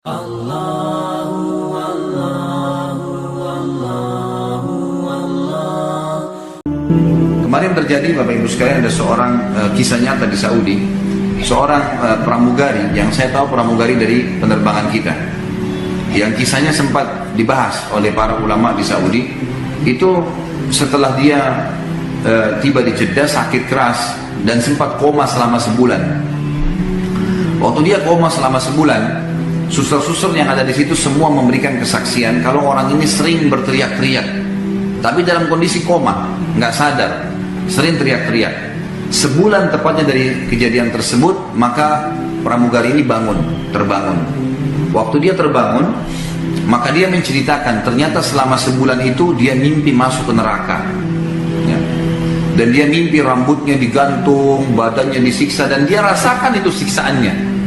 Allahu Allahu Allahu Allah. Kemarin terjadi Bapak Ibu sekalian, ada seorang kisah nyata di Saudi, seorang pramugari yang saya tahu pramugari dari penerbangan kita, yang kisahnya sempat dibahas oleh para ulama di Saudi. Itu setelah dia tiba di Jeddah sakit keras dan sempat koma selama sebulan. Waktu dia koma selama sebulan, suster-suster yang ada di situ semua memberikan kesaksian kalau orang ini sering berteriak-teriak, tapi dalam kondisi koma, nggak sadar, sering teriak-teriak. Sebulan tepatnya dari kejadian tersebut, maka pramugari ini terbangun. Waktu dia terbangun, maka dia menceritakan ternyata selama sebulan itu dia mimpi masuk ke neraka, ya. Dan dia mimpi rambutnya digantung, badannya disiksa, dan dia rasakan itu siksaannya.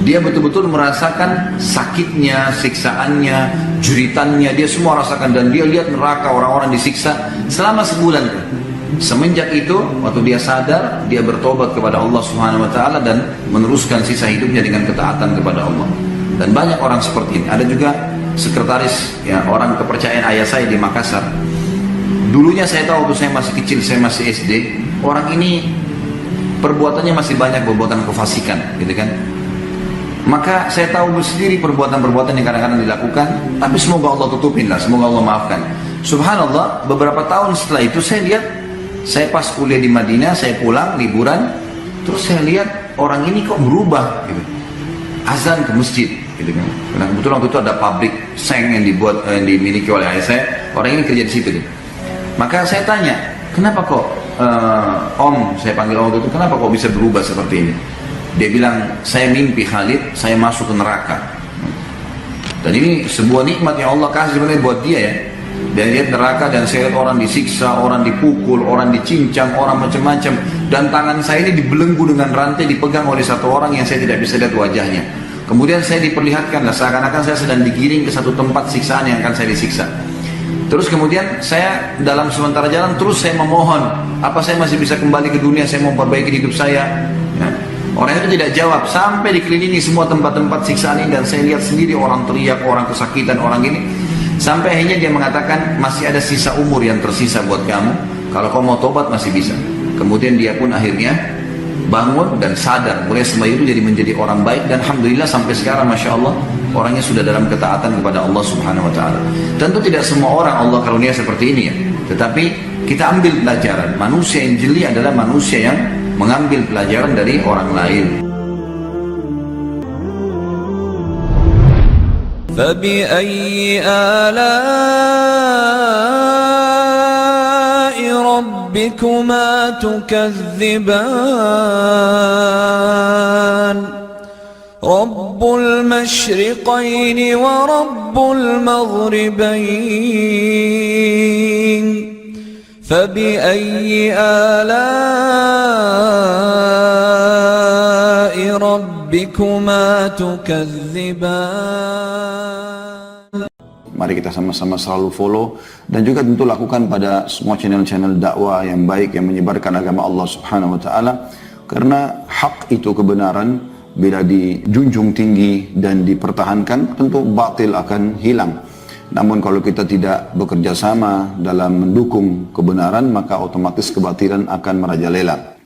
Dia betul-betul merasakan sakitnya, siksaannya, jeritannya, dia semua rasakan. Dan dia lihat neraka, orang-orang disiksa selama sebulan. Semenjak itu, waktu dia sadar, dia bertobat kepada Allah Subhanahu Wa Taala dan meneruskan sisa hidupnya dengan ketaatan kepada Allah. Dan banyak orang seperti ini. Ada juga sekretaris, ya, orang kepercayaan ayah saya di Makassar. Dulunya saya tahu waktu saya masih kecil, saya masih SD, orang ini perbuatannya masih banyak perbuatan kefasikan, gitu kan. Maka saya tahu sendiri perbuatan-perbuatan yang kadang-kadang dilakukan, tapi semoga Allah tutupin lah, semoga Allah maafkan. Subhanallah, beberapa tahun setelah itu saya lihat, saya pas kuliah di Madinah, saya pulang liburan, terus saya lihat orang ini kok berubah, gitu. Azan ke masjid, gitu kan. Karena kebetulan waktu itu ada pabrik seng yang dimiliki oleh ayah saya, orang ini kerja di situ, gitu. Maka saya tanya, kenapa kok Om, saya panggil Om itu, kenapa kok bisa berubah seperti ini? Dia bilang, saya mimpi Khalid, saya masuk ke neraka. Dan ini sebuah nikmat yang Allah kasih sebenarnya buat dia, ya. Dan lihat neraka, dan saya lihat orang disiksa, orang dipukul, orang dicincang, orang macam-macam. Dan tangan saya ini dibelenggu dengan rantai, dipegang oleh satu orang yang saya tidak bisa lihat wajahnya. Kemudian saya diperlihatkan, seakan-akan saya sedang digiring ke satu tempat siksaan yang akan saya disiksa. Terus kemudian saya dalam sementara jalan, terus saya memohon, apa saya masih bisa kembali ke dunia, saya mau perbaiki hidup saya, ya. Orang itu tidak jawab, sampai dikelilingi semua tempat-tempat siksaan ini, dan saya lihat sendiri orang teriak, orang kesakitan, orang ini. Sampai akhirnya dia mengatakan, masih ada sisa umur yang tersisa buat kamu, kalau kau mau tobat masih bisa. Kemudian dia pun akhirnya bangun dan sadar, mulai semai itu menjadi orang baik, dan alhamdulillah sampai sekarang Masya Allah, orangnya sudah dalam ketaatan kepada Allah Subhanahu Wa Taala. Tentu tidak semua orang Allah karunia seperti ini, ya. Tetapi kita ambil pelajaran, manusia yang jeli adalah manusia yang mengambil pelajaran dari orang lain. فَبِأَيِّ آلَاءِ رَبِّكُمَا تُكَذِّبَانِ رَبُّ الْمَشْرِقَيْنِ وَرَبُّ الْمَغْرِبَيْنِ فَبِأَيِّ آلَاءِ رَبِّكُمَا تُكَذِّبَانِ. Mari kita sama-sama selalu follow, dan juga tentu lakukan pada semua channel-channel dakwah yang baik yang menyebarkan agama Allah Subhanahu Wa Taala. Karena hak itu, kebenaran, bila dijunjung tinggi dan dipertahankan, tentu batil akan hilang. Namun kalau kita tidak bekerja sama dalam mendukung kebenaran, maka otomatis kebatilan akan merajalela.